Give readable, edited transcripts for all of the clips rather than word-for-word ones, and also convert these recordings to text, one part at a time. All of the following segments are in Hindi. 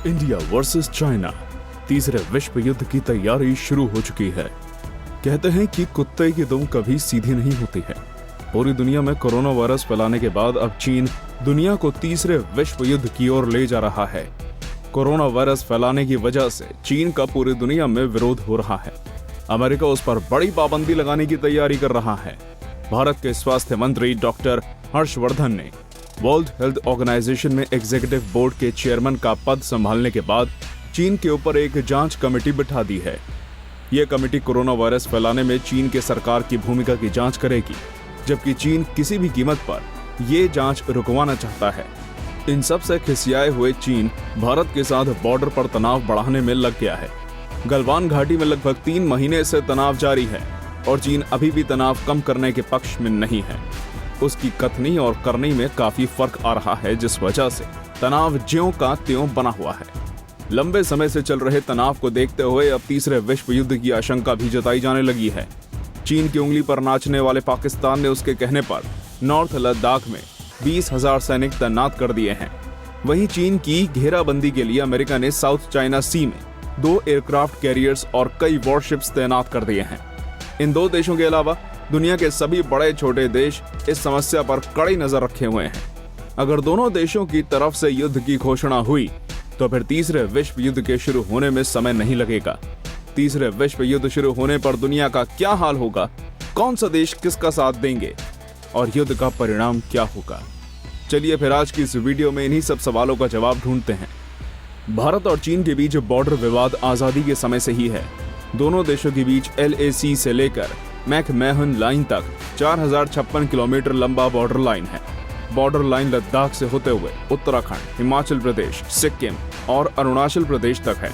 इंडिया वर्सेस चाइना, तीसरे विश्व युद्ध की तैयारी शुरू हो चुकी है। कहते हैं कि कुत्ते की दुम कभी सीधी नहीं होती है। पूरी दुनिया में कोरोना वायरस फैलाने के बाद अब चीन दुनिया को तीसरे विश्व युद्ध की ओर ले जा रहा है। कोरोना वायरस फैलाने की वजह से चीन का पूरी दुनिया में विरोध हो रहा है। अमेरिका उस पर बड़ी पाबंदी लगाने की तैयारी कर रहा है। भारत के स्वास्थ्य मंत्री डॉक्टर हर्षवर्धन ने वर्ल्ड हेल्थ ऑर्गेनाइजेशन में एग्जीक्यूटिव बोर्ड के चेयरमैन का पद संभालने के बाद चीन के ऊपर एक जांच कमेटी बिठा दी है। यह कमेटी कोरोना वायरस फैलाने में चीन के सरकार की भूमिका की जांच करेगी, जबकि चीन किसी भी कीमत पर यह जांच रुकवाना चाहता है। इन सब से खिसियाए हुए चीन भारत के साथ बॉर्डर पर तनाव बढ़ाने में लग गया है। गलवान घाटी में लगभग 3 महीने से तनाव जारी है और चीन अभी भी तनाव कम करने के पक्ष में नहीं है। उसकी कथनी और करनी में काफी फर्क आ रहा है, जिस वजह से तनाव ज्यों का त्यों बना हुआ है। लंबे समय से चल रहे तनाव को देखते हुए अब तीसरे विश्व युद्ध की आशंका भी जताई जाने लगी है। चीन की उंगली पर नाचने वाले पाकिस्तान ने उसके कहने पर नॉर्थ लद्दाख में 20,000 सैनिक तैनात कर दिए हैं। वहीं चीन की घेराबंदी के लिए अमेरिका ने साउथ चाइना सी में 2 एयरक्राफ्ट कैरियर्स और कई वॉरशिप्स तैनात कर दिए हैं। इन 2 देशों के अलावा दुनिया के सभी बड़े छोटे देश इस समस्या पर कड़ी नजर रखे हुए हैं। अगर दोनों देशों की तरफ से युद्ध की घोषणा हुई तो फिर तीसरे विश्व युद्ध के शुरू होने में समय नहीं लगेगा। तीसरे विश्व युद्ध शुरू होने पर दुनिया का क्या हाल होगा, कौन सा देश किसका साथ देंगे और युद्ध का परिणाम क्या होगा। चलिए फिर आज की इस वीडियो में इन्हीं सब सवालों का जवाब ढूंढते हैं। भारत और चीन के बीच बॉर्डर विवाद आजादी के समय से ही है। दोनों देशों के बीच LAC से लेकर मैकमोहन लाइन तक 4056 किलोमीटर लंबा बॉर्डर लाइन है। बॉर्डर लाइन लद्दाख से होते हुए उत्तराखंड, हिमाचल प्रदेश, सिक्किम और अरुणाचल प्रदेश तक है।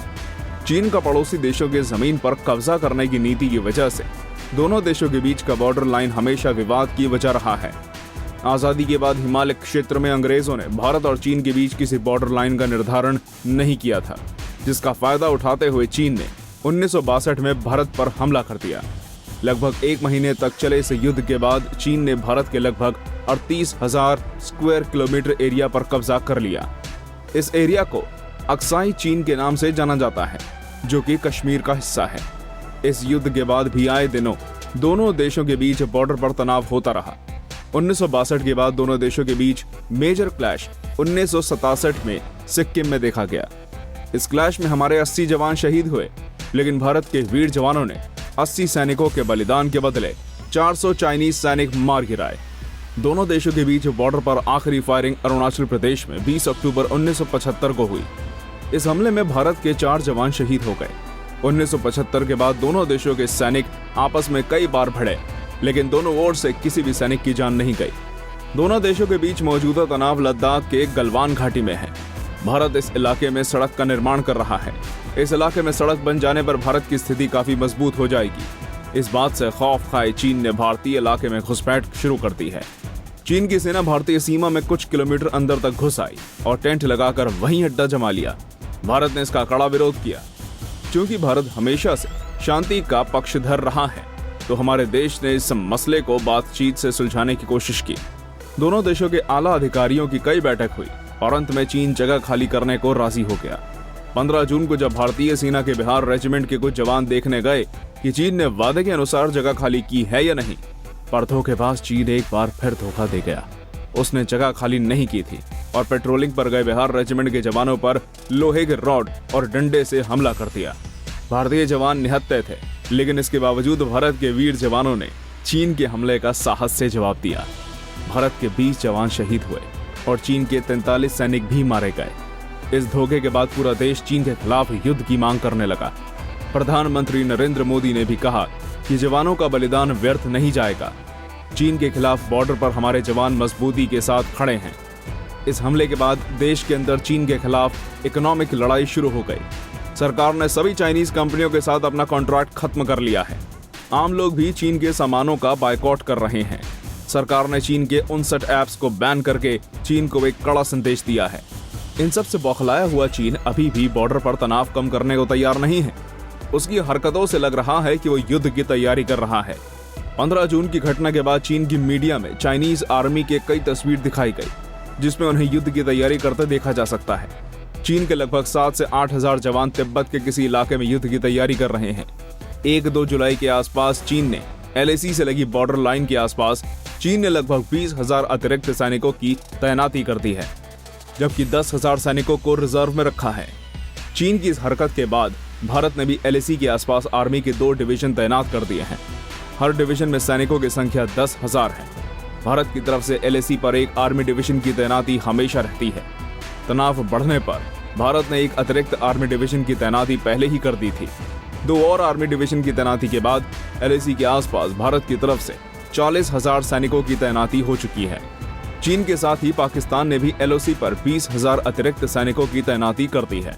चीन का पड़ोसी देशों के जमीन पर कब्जा करने की नीति की वजह से दोनों देशों के बीच का बॉर्डर लाइन हमेशा विवाद की वजह रहा है। आजादी के बाद हिमालय क्षेत्र में अंग्रेजों ने भारत और चीन के बीच किसी बॉर्डर लाइन का निर्धारण नहीं किया था, जिसका फायदा उठाते हुए चीन ने 1962 में भारत पर हमला कर दिया। लगभग 1 महीने तक चले इस युद्ध के बाद चीन ने भारत के लगभग 38,000 स्क्वायर किलोमीटर एरिया पर कब्जा कर लिया। इस एरिया को अक्साई चीन के नाम से जाना जाता है, जो कि कश्मीर का हिस्सा है। इस युद्ध के बाद भी आए दिनों दोनों देशों के बीच बॉर्डर पर तनाव होता रहा। 1962 के बाद दोनों देशों के बीच मेजर क्लैश 1967 में सिक्किम में देखा गया। इस क्लैश में हमारे 80 जवान शहीद हुए, लेकिन भारत के वीर जवानों ने 80 सैनिकों के बलिदान के बदले 400 चाइनीज सैनिक मार गिराए। दोनों देशों के बीच बॉर्डर पर आखिरी फायरिंग अरुणाचल प्रदेश में 20 अक्टूबर 1975 को हुई। इस हमले में भारत के 4 जवान शहीद हो गए। 1975 के बाद दोनों देशों के सैनिक आपस में कई बार भिड़े, लेकिन दोनों ओर से किसी भी सैनिक की जान नहीं गई। दोनों देशों के बीच मौजूदा तनाव लद्दाख के गलवान घाटी में है। भारत इस इलाके में सड़क का निर्माण कर रहा है। इस इलाके में सड़क बन जाने पर भारत की स्थिति काफी मजबूत हो जाएगी। इस बात से खौफ खाए चीन ने भारतीय इलाके में घुसपैठ शुरू कर दी है। चीन की सेना भारतीय सीमा में कुछ किलोमीटर अंदर तक घुस आई और टेंट लगाकर वहीं अड्डा जमा लिया। भारत ने इसका कड़ा विरोध किया। क्योंकि भारत हमेशा से शांति का पक्षधर रहा है, तो हमारे देश ने इस मसले को बातचीत से सुलझाने की कोशिश की। दोनों देशों के आला अधिकारियों की कई बैठक हुई और अंत में चीन जगह खाली करने को राजी हो गया। 15 जून को जब भारतीय सेना के बिहार रेजिमेंट के कुछ जवान देखने गए कि चीन ने वादे के अनुसार जगह खाली की है या नहीं, पर धोखेबाज चीन एक बार फिर धोखा दे गया। उसने जगह खाली नहीं की थी और पेट्रोलिंग पर गए बिहार रेजिमेंट के जवानों पर लोहे के रॉड और डंडे से हमला कर दिया। भारतीय जवान निहत्थे थे, लेकिन इसके बावजूद भारत के वीर जवानों ने चीन के हमले का साहस से जवाब दिया। भारत के 20 जवान शहीद हुए और चीन के 43 सैनिक भी मारे गए। इस धोखे के बाद पूरा देश चीन के खिलाफ युद्ध की मांग करने लगा। प्रधानमंत्री नरेंद्र मोदी ने भी कहा कि जवानों का बलिदान व्यर्थ नहीं जाएगा। चीन के खिलाफ बॉर्डर पर हमारे जवान मजबूती के साथ खड़े हैं। इस हमले के बाद देश के अंदर चीन के खिलाफ इकोनॉमिक लड़ाई शुरू हो गई। सरकार ने सभी चाइनीज कंपनियों के साथ अपना कॉन्ट्रैक्ट खत्म कर लिया है। आम लोग भी चीन के सामानों का बायकॉट कर रहे हैं। सरकार ने चीन के 59 ऐप्स को बैन करके चीन को एक कड़ा संदेश दिया है। इन सब से बौखलाया हुआ चीन अभी भी बॉर्डर पर तनाव कम करने को तैयार नहीं है। उसकी हरकतों से लग रहा है कि वो युद्ध की तैयारी कर रहा है। 15 जून की घटना के बाद चीन की मीडिया में चाइनीज आर्मी के कई तस्वीर दिखाई गई, जिसमें उन्हें युद्ध की तैयारी करते देखा जा सकता है। चीन के लगभग 7 से 8 हजार जवान तिब्बत के किसी इलाके में युद्ध की तैयारी कर रहे हैं। 1-2 जुलाई के आसपास चीन ने LAC से लगी बॉर्डर लाइन के आसपास चीन ने लगभग 20,000 अतिरिक्त सैनिकों की तैनाती कर दी है, जबकि 10,000 सैनिकों को रिजर्व में रखा है। चीन की इस हरकत के बाद भारत ने भी LAC के आसपास आर्मी के 2 डिवीजन तैनात कर दिए हैं। हर डिवीजन में सैनिकों की संख्या 10,000 है। भारत की तरफ से LAC पर एक आर्मी डिवीजन की तैनाती हमेशा रहती है। तनाव बढ़ने पर भारत ने एक अतिरिक्त आर्मी डिवीजन की तैनाती पहले ही कर दी थी। 2 और आर्मी डिवीजन की तैनाती के बाद LAC के आसपास भारत की तरफ से 40,000 सैनिकों की तैनाती हो चुकी है। चीन के साथ ही पाकिस्तान ने भी LOC पर 20,000 अतिरिक्त सैनिकों की तैनाती कर दी है।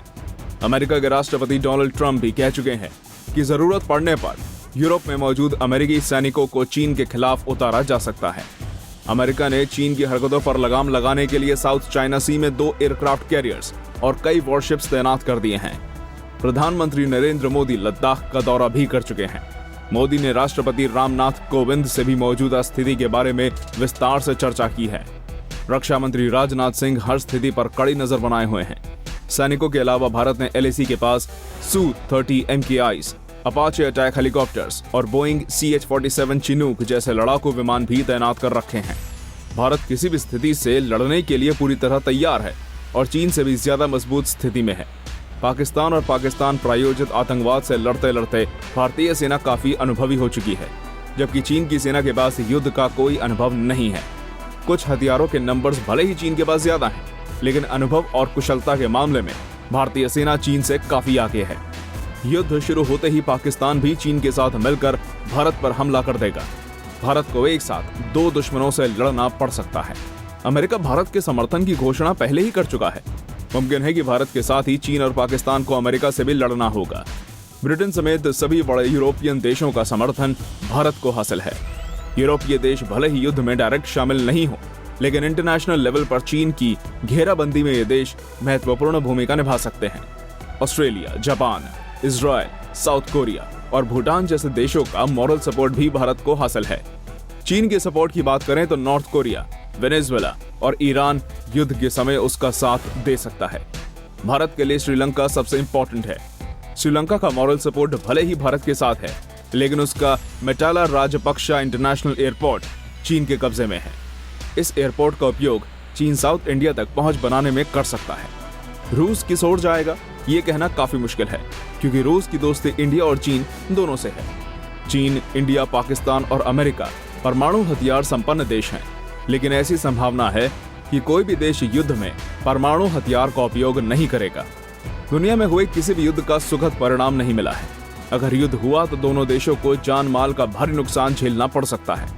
अमेरिका के राष्ट्रपति डोनाल्ड ट्रंप भी कह चुके हैं कि जरूरत पड़ने पर यूरोप में मौजूद अमेरिकी सैनिकों को चीन के खिलाफ उतारा जा सकता है। अमेरिका ने चीन की हरकतों पर लगाम लगाने के लिए साउथ चाइना सी में 2 एयरक्राफ्ट कैरियर्स और कई वॉरशिप्स तैनात कर दिए हैं। प्रधानमंत्री नरेंद्र मोदी लद्दाख का दौरा भी कर चुके हैं। मोदी ने राष्ट्रपति रामनाथ कोविंद से भी मौजूदा स्थिति के बारे में विस्तार से चर्चा की है। रक्षा मंत्री राजनाथ सिंह हर स्थिति पर कड़ी नजर बनाए हुए हैं। सैनिकों के अलावा भारत ने LAC के पास Su-30 MKIs, Apache attack helicopters और बोइंग CH-47 चिनूक जैसे लड़ाकू विमान भी तैनात कर रखे हैं। भारत किसी भी स्थिति से लड़ने के लिए पूरी तरह तैयार है और चीन से भी ज्यादा मजबूत स्थिति में है। पाकिस्तान और पाकिस्तान प्रायोजित आतंकवाद से लड़ते लड़ते भारतीय सेना काफी अनुभवी हो चुकी है, जबकि चीन की सेना के पास युद्ध का कोई अनुभव नहीं है। कुछ हथियारों के नंबर्स भले ही चीन के पास ज्यादा हैं, लेकिन अनुभव और कुशलता के मामले में भारतीय सेना चीन से काफी आगे है। युद्ध शुरू होते ही पाकिस्तान भी चीन के साथ मिलकर भारत पर हमला कर देगा। भारत को एक साथ 2 दुश्मनों से लड़ना पड़ सकता है। अमेरिका भारत के समर्थन की घोषणा पहले ही कर चुका है। मुमकिन है कि भारत के साथ ही चीन और पाकिस्तान को अमेरिका से भी लड़ना होगा। ब्रिटेन समेत सभी बड़े यूरोपियन देशों का समर्थन भारत को हासिल है। यूरोपीय देश भले ही युद्ध में डायरेक्ट शामिल नहीं हो, लेकिन इंटरनेशनल लेवल पर चीन की घेराबंदी में ये देश महत्वपूर्ण भूमिका निभा सकते हैं। Australia, Japan, Israel, south Korea और भूटान जैसे देशों का मॉरल सपोर्ट भी भारत को हासिल है। चीन के सपोर्ट की बात करें तो नॉर्थ कोरिया, वेनेजुएला और ईरान युद्ध के समय उसका साथ दे सकता है। भारत के लिए श्रीलंका सबसे इंपॉर्टेंट है। श्रीलंका का मॉरल सपोर्ट भले ही भारत के साथ है, लेकिन उसका मेटाला राजपक्षा इंटरनेशनल एयरपोर्ट चीन के कब्जे में है। इस एयरपोर्ट का उपयोग चीन साउथ इंडिया तक पहुंच बनाने में कर सकता है। रूस किस ओर जाएगा ये कहना काफी मुश्किल है, क्योंकि रूस की दोस्ती इंडिया और चीन दोनों से है। चीन, इंडिया, पाकिस्तान और अमेरिका परमाणु हथियार संपन्न देश हैं, लेकिन ऐसी संभावना है कि कोई भी देश युद्ध में परमाणु हथियार का उपयोग नहीं करेगा। दुनिया में हुए किसी भी युद्ध का सुखद परिणाम नहीं मिला है। अगर युद्ध हुआ तो दोनों देशों को जान माल का भारी नुकसान झेलना पड़ सकता है।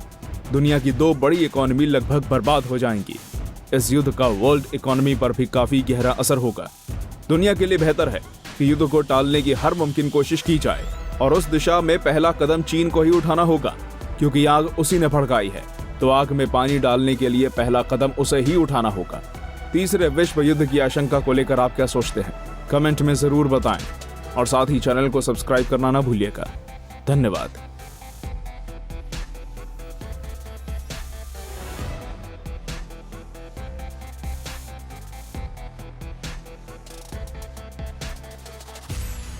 दुनिया की 2 बड़ी इकोनॉमी लगभग बर्बाद हो जाएंगी। इस युद्ध का वर्ल्ड इकोनॉमी पर भी काफी गहरा असर होगा। दुनिया के लिए बेहतर है कि युद्ध को टालने की हर मुमकिन कोशिश की जाए, और उस दिशा में पहला कदम चीन को ही उठाना होगा, क्योंकि आग उसी ने भड़काई है, तो आग में पानी डालने के लिए पहला कदम उसे ही उठाना होगा। तीसरे विश्व युद्ध की आशंका को लेकर आप क्या सोचते हैं? कमेंट में जरूर बताएं और साथ ही चैनल को सब्सक्राइब करना ना भूलिएगा। धन्यवाद।